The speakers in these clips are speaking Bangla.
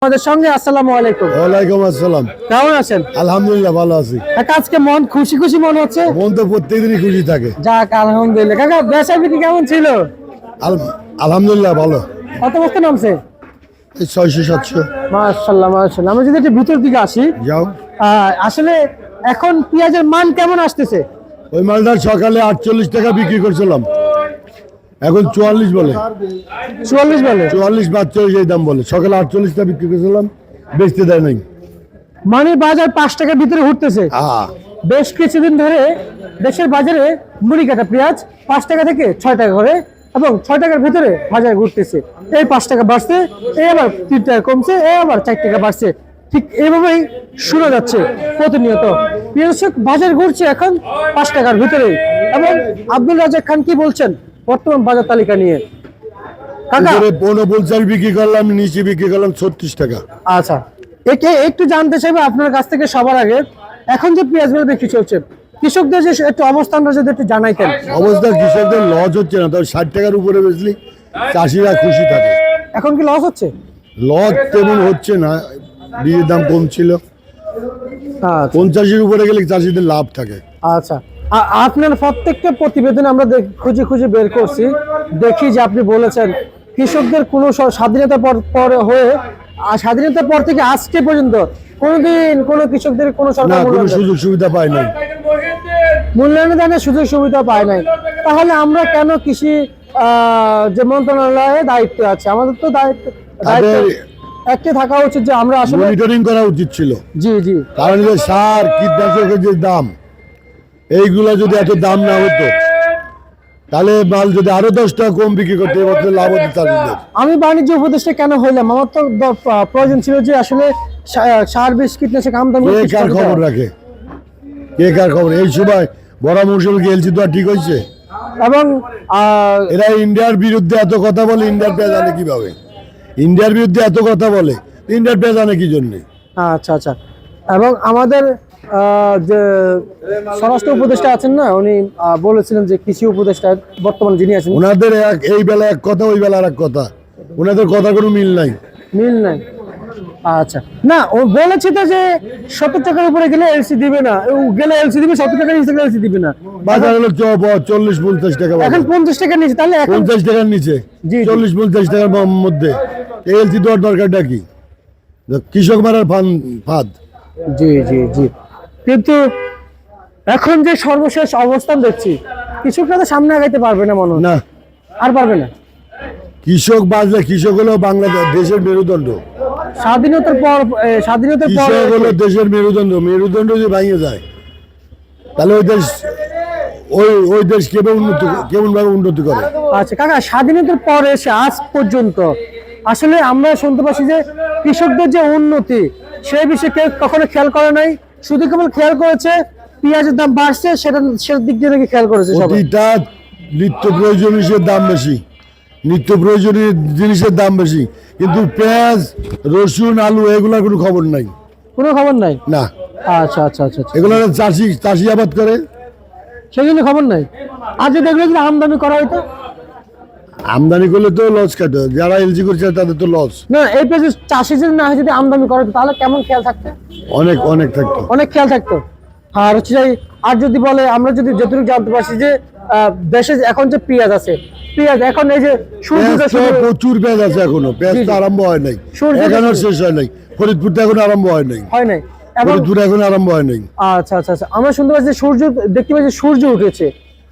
আমাদের সঙ্গে আসসালামু আলাইকুম। ওয়ালাইকুম আসসালাম। কেমন আছেন? আলহামদুলিল্লাহ ভালো আছি। কাকা আজকে মন খুশি খুশি মনে হচ্ছে? মন তো প্রত্যেকদিনই খুশি থাকে। যাক আলহামদুলিল্লাহ। কাকা বেচা বিক্রি কেমন ছিল? আলহামদুলিল্লাহ ভালো। কত বস্তা নামছে? এই 600-700। মাশাআল্লাহ মাশাআল্লাহ। আমরা যদি একটু ভিতর দিকে আসি, যাও। আসলে এখন পেঁয়াজের মান কেমন আসতেছে? ওই মালটা সকালে 48 টাকা বিক্রি করছিলাম, এখন 44 বলে। 44 বলে? 44-42 এই দাম বলে। সকালে 48 টাকা বিক্রি করছিলাম, বেচতে দেয় নাই। মানে বাজার 5 টাকার ভিতরে ঘুরতেছে। বেশ কিছুদিন ধরে দেশের বাজারে মুড়ি কাটা পেঁয়াজ 5 টাকা থেকে 6 টাকা করে এবং 6 টাকার ভিতরে বাজারে ঘুরতেছে। এই 5 টাকা বাড়ছে, এই আবার 3 টাকা কমছে, এই আবার 4 টাকা বাড়ছে। ঠিক এইভাবেই শোনা যাচ্ছে প্রতিনিয়ত। পেঁয়াজ বাজার ঘুরছে এখন 5 টাকার ভিতরে। এবং আব্দুল রাজাক খান কি বলছেন বর্তমান বাজার তালিকা নিয়ে? কাকা 50 বিক্রি করলাম, নিচে বিক্রি করলাম 36 টাকা। আচ্ছা, একে একটু জানতে চাইবো আপনার কাছ থেকে সবার আগে, এখন যে পেঁয়াজগুলো বিক্রি চলছে কৃষকদের যে একটু অবস্থানটা যদি একটু জানাইতেন। অবস্থা কৃষকদের লস হচ্ছে না, তবে 60 টাকার উপরে বেচলি চাষিরা খুশি থাকে। এখন কি লস হচ্ছে? লস তেমন হচ্ছে না, বীজের দাম কম ছিল। আচ্ছা 50-এর উপরে গেলে চাষিদের লাভ থাকে। আচ্ছা, আপনার প্রত্যেকটা প্রতিবেদন আমরা খুঁজে খুঁজে বের করছি, দেখি যে আপনি বলেছেন কৃষকদের কোনো স্বাধীনতার পর হয়ে স্বাধীনতার পর থেকে আজকে পর্যন্ত কোনোদিন কোনো কৃষকদের কোনো সরকার কোনো সুযোগ সুবিধা পায় নাই, মূল্যায়ন দানের সুযোগ সুবিধা পায় নাই। তাহলে আমরা কেন কৃষি যে মন্ত্রণালয়ে দায়িত্ব আছে, আমাদের তো দায়িত্ব একটা থাকা উচিত যে আমরা আসলে মনিটরিং করা উচিত ছিল। জি জি, কারণ যে সার কীটনাশকের যে দাম, এইগুলো যদি এত দাম না হতো তাহলে মাল যদি আরো 10 টাকা কম বিক্রি করতে এবছর লাভ হতো চাষিদের। আমি বাণিজ্য উপদেষ্টা কেন হইলাম? আমার তো প্রয়োজন ছিল যে আসলে সার বিষ কীটনাশক আমদানি কার খবর রাখে, কে কার খবর? এই সময় বড় মৌসুম গেলছি তো ঠিক হয়েছে। এবং এরা ইন্ডিয়ার বিরুদ্ধে এত কথা বলে, ইন্ডিয়ার পেঁয়াজ আনে কিভাবে? ইন্ডিয়ার বিরুদ্ধে এত কথা বলে, ইন্ডিয়ার পেঁয়াজ আনে কি জন্য? আচ্ছা আচ্ছা, এবং আমাদের যে স্বরাষ্ট্র উপদেষ্টা আছেন না, উনি বলেছিলেন যে কৃষি উপদেষ্টা বর্তমানে যিনি আছেন, ওনাদের এই বেলা এক কথা, ওই বেলা আর এক কথা, ওনাদের কথা কোনো মিল নাই। মিল নাই? আচ্ছা, না ও বলেছে তো যে 70 টাকার উপরে গেলে এলসি দিবে না, গেলে এলসি দিবে 70 টাকার নিচে এলসি দিবে না। বাজার হলো 40-50 টাকা, এখন 50 টাকার নিচে, তাহলে এখন 50 টাকার নিচে, 40-50 টাকার মধ্যে এলসি দেওয়ার দরকারটা কি? কৃষক মারার ফাঁদ। জি জি জি, কিন্তু এখন যে সর্বশেষ অবস্থান দেখছি কৃষকরা তো সামনে আগাইতে পারবে না, মনে হয় না, আর পারবে না। কৃষক বাজলে, কৃষক হলো বাংলাদেশ দেশের মেরুদণ্ড। স্বাধীনতার পর কৃষক হলো দেশের মেরুদণ্ড। মেরুদণ্ড যদি ভেঙে যায় তাহলে ওই দেশ কেমন ভাবে উন্নতি করে? আচ্ছা কাকা, স্বাধীনতার পর এসে আজ পর্যন্ত আসলে আমরা শুনতে পাচ্ছি যে কৃষকদের যে উন্নতি সেই বিষয়ে কেউ কখনো খেয়াল করে নাই, শুধু কেবল খেয়াল করেছে পেঁয়াজের দাম বাড়ছে, সেটার দিক দিয়ে নাকি খেয়াল করেছে সবাই। প্রতিটা নিত্য প্রয়োজনীয় জিনিসের দাম বেশি, নিত্য প্রয়োজনীয় জিনিসের দাম বেশি, কিন্তু পেঁয়াজ, রসুন, আলু এগুলোর কোনো খবর নাই। কোনো খবর নাই? না। আচ্ছা আচ্ছা আচ্ছা, এগুলো চাষি আবাদ করে, সেগুলো খবর নাই। আর যদি এগুলো যদি আমদানি করা হয়তো? আমদানি করলে তো লস কাটে, যারা এলজি করছে তাদের তো লস। না, এই পেঁয়াজ চাষি যদি না হয়, যদি আমদানি করা হতো তাহলে কেমন খেয়াল থাকতো? অনেক অনেক থাকতো, অনেক খেয়াল থাকতো। আর হচ্ছে আর যদি বলে, আমরা যদি যতটুকু জানতে পারছি যে দেশে এখন যে পেঁয়াজ আছে, পেঁয়াজ এখন এই যে প্রচুর পেঁয়াজ আছে, এখনো পেঁয়াজ তো আরম্ভ হয় নাই, এখনো শেষ হয় নাই। ফরিদপুর তো এখন আরম্ভ হয় নাই, ফরিদপুর এখন আরম্ভ হয় নাই। আচ্ছা আচ্ছা আচ্ছা, আমরা শুনতে পাচ্ছি সূর্য, দেখতে পাচ্ছি সূর্য উঠেছে,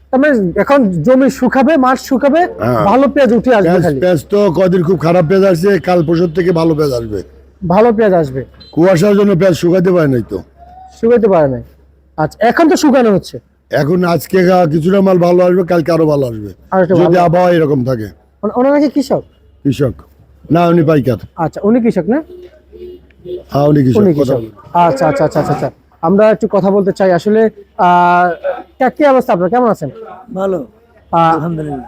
তার মানে এখন জমি শুকাবে, মাঠ শুকাবে, ভালো পেঁয়াজ উঠে আসবে। পেঁয়াজ তো কদিন খুব খারাপ পেঁয়াজ আসছে, কাল পরশু থেকে ভালো পেঁয়াজ আসবে। ভালো পেঁয়াজ আসবে? কুয়াশার জন্য পেঁয়াজ শুকাতে পারে নাই, তো শুকাতে পারে নাই। আচ্ছা, এখন তো শুকানো হচ্ছে। এখন আজকে কিছুটা মাল ভালো আসবে, কালকে আরো ভালো আসবে যদি আবহাওয়া এরকম থাকে। ওনারা কি কৃষক? কৃষক না, উনি পাইকার। আচ্ছা, উনি কৃষক না? হ্যাঁ, উনি কৃষক। আচ্ছা আচ্ছা আচ্ছা আচ্ছা, আমরা একটু কথা বলতে চাই আসলে। কি অবস্থা আপনার, কেমন আছেন? ভালো আলহামদুলিল্লাহ।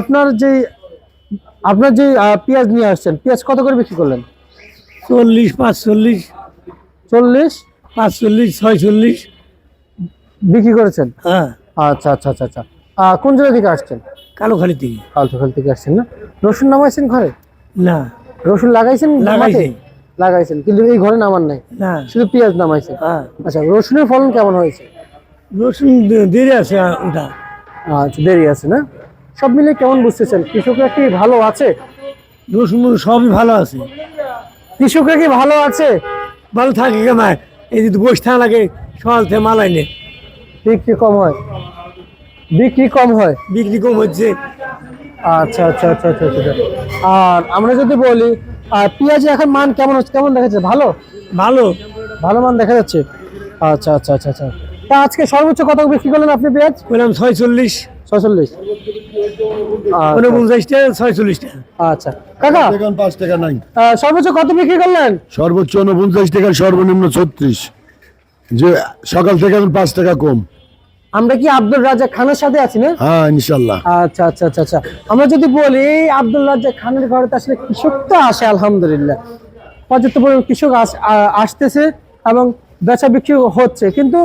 আপনার যে পেঁয়াজ নিয়ে আসছেন, পেঁয়াজ কত করে বিক্রি করলেন? 40, 45, 40, 45, 46 বিক্রি করেছেন? হ্যাঁ। আচ্ছা আচ্ছা আচ্ছা আচ্ছা, কোন জায়গা থেকে আসছেন? কালোখালী থেকে। কালোখালী থেকে আসছেন না? রসুন নামাইছেন ঘরে? না, রসুন লাগাইছেন লাগাইছি। মাঠে? লাগাইছেন, কিন্তু এই ঘরে নামান নাই, না শুধু পেঁয়াজ নামাইছেন। হ্যাঁ আচ্ছা, রসুনের ফলন কেমন হয়েছে? রসুন দেরি আছে ওটা। আচ্ছা, দেরি আছে না? সব মিলে কেমন বুঝতেছেন, কৃষকরা কি ভালো আছে? রসুন সবই ভালো আছে, কৃষকরা কি ভালো আছে? ভালো থাকে কেমায়, এই যদি বসে থাকা লাগে সকাল থেকে মাল আইনে বিক্রি কম হয়, বিক্রি কম হয়। বিক্রি কম হচ্ছে। আচ্ছা আচ্ছা আচ্ছা আচ্ছা আচ্ছা। আর আমরা যদি বলি পেঁয়াজের এখন মান কেমন হচ্ছে, কেমন দেখা যাচ্ছে? ভালো, ভালো ভালো মান দেখা যাচ্ছে। আচ্ছা আচ্ছা আচ্ছা আচ্ছা। তা আজকে সর্বোচ্চ কত বিক্রি করলেন আপনি পেঁয়াজ? বললাম 46, 46। 49টা 46টা। আচ্ছা কাকা, এখন 5 টাকা নাই, সর্বোচ্চ কত বিক্রি করলেন? সর্বোচ্চ 49 টাকা, সর্বনিম্ন 36, যে সকাল থেকে এখন 5 টাকা কম। আমরা কি আব্দুল রাজ্জাক খানের সাথে আছি না? হ্যাঁ ইনশাল্লাহ। আচ্ছা আচ্ছা আচ্ছা আচ্ছা। আমরা যদি বলি এই আব্দুল রাজ্জাক খানের ঘরে তো আসলে কৃষক তো আসে আলহামদুলিল্লাহ, পর্যাপ্ত পরিমাণ কৃষক আসতেছে এবং বেচা বিক্রি হচ্ছে, কিন্তু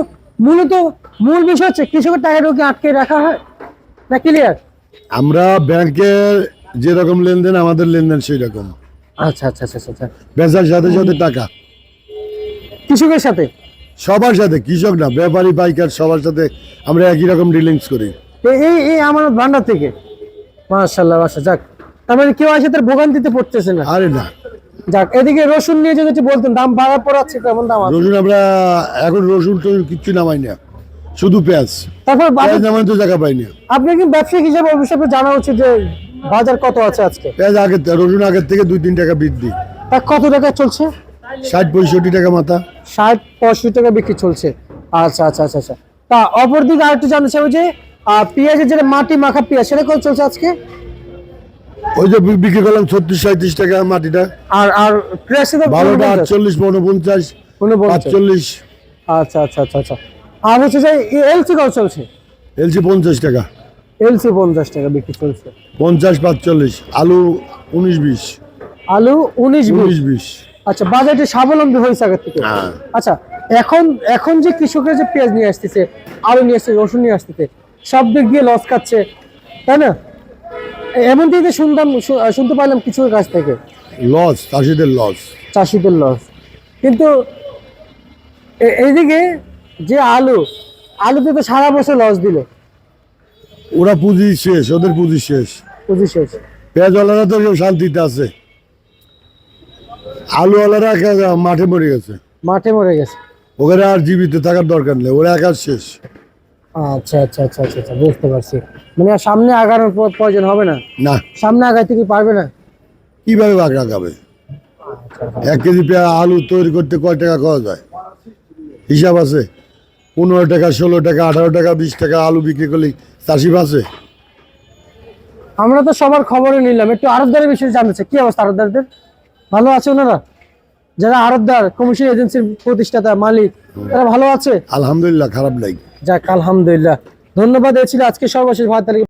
মূল বিষয় হচ্ছে কৃষকের টাকাটা কি আটকে রাখা হয় না ক্লিয়ার? আমরা ব্যাংকের যেরকম লেনদেন আমাদের লেনদেন সেই রকম, আচ্ছা আচ্ছা আচ্ছা আচ্ছা। বেচার সাথে সাথে টাকা কৃষকের সাথে সবার সাথে, কৃষক না ব্যাপারী পাইকার সবার সাথে আমরা একই রকম ডিলিংস করি। এই আমার ভান্ডার থেকে, মাশাআল্লাহ মাশাআল্লাহ। যাক, তার মানে কেউ আসে তার ভোগান্তিতে পড়তেছে না। আরে না, যাক, এদিকে রসুন নিয়ে যদি বলতেন, দাম বাড়া পড়াচ্ছে, কেমন দাম আছে? রসুন আমরা এখন রসুন তো কিচ্ছু নামাই না, শুধু পেঁয়াজ। তারপর পেঁয়াজ নামাই তো জায়গা পাই না। আপনি কি ব্যবসায়িক হিসাবে অবশ্যই জানা উচিত যে বাজার কত আছে আজকে? পেঁয়াজ রসুন আগের থেকে 2-3 টাকা বৃদ্ধি, তা কত টাকা চলছে? 60-65 টাকা মাথা। 60-65 টাকা বিক্রি চলছে। আচ্ছা আচ্ছা আচ্ছা আচ্ছা। তা অপরদিকে আরেকটু জানতে চাই যে পেঁয়াজের যেটা মাটি মাখা পেঁয়াজ, সেটা কত চলছে আজকে? ওই যে বিক্রি করলাম 36-37 টাকা মাটিটা, আর পেঁয়াজটা তো ভালোটা 48, 49, 45। আচ্ছা আচ্ছা আচ্ছা আচ্ছা। আর হচ্ছে যে এলসি কত চলছে? এলসি 50 টাকা, এলসি 50 টাকা বিক্রি চলছে। 50-45। আলু 19-20, আলু 19-20। 19-20। আচ্ছা, বাজারে স্বাবলম্বী হয়েছে আগের থেকে। হ্যাঁ। আচ্ছা, এখন যে কৃষকরা যে পেঁয়াজ নিয়ে আসতেছে, আলু নিয়ে আসছে, রসুন নিয়ে আসতেছে, সব দিক দিয়ে লস খাচ্ছে, তাই না? এমনটি যে শুনতে পারলাম কিছুর কাছ থেকে, লস, চাষিদের লস। চাষিদের লস। কিন্তু এইদিকে যে আলুতে তো সারা বছর লস দিল, ওরা পুঁজি শেষ, ওদের পুঁজি শেষ। পুঁজি শেষ। পেঁয়াজওয়ালারা তো কেউ শান্তিতে আছে, আলুওয়ালারা মাঠে মরে গেছে, মাঠে মরে গেছে। ওখানে আর জীবিত থাকার দরকার নেই, ওরা একা শেষ। আচ্ছা আচ্ছা আচ্ছা আচ্ছা আচ্ছা, বুঝতে পারছি। মানে আর সামনে আগানোর প্রয়োজন হবে না, না, সামনে আগাইতে কি পারবে না? কিভাবে বাগড়া খাবে? 1 কেজি আলু তৈরি করতে কয় টাকা খাওয়া যায়? হিসাব আছে। 15 টাকা, 16 টাকা, 18 টাকা, 20 টাকা আলু বিক্রি করলে চাষি বাঁচে? আমরা তো সবার খবরই নিলাম, একটু আড়তদারের বিষয়ে জানতে চাই, কি অবস্থা আড়তদারদের? ভালো আছে ওনারা? যারা আড়তদার, কমিশন এজেন্সির প্রতিষ্ঠাতা মালিক, তারা ভালো আছে? আলহামদুলিল্লাহ, খারাপ নাই। যাক, আলহামদুলিল্লাহ। ধন্যবাদ। এ ছিল আজকে সর্বশেষ ভারত।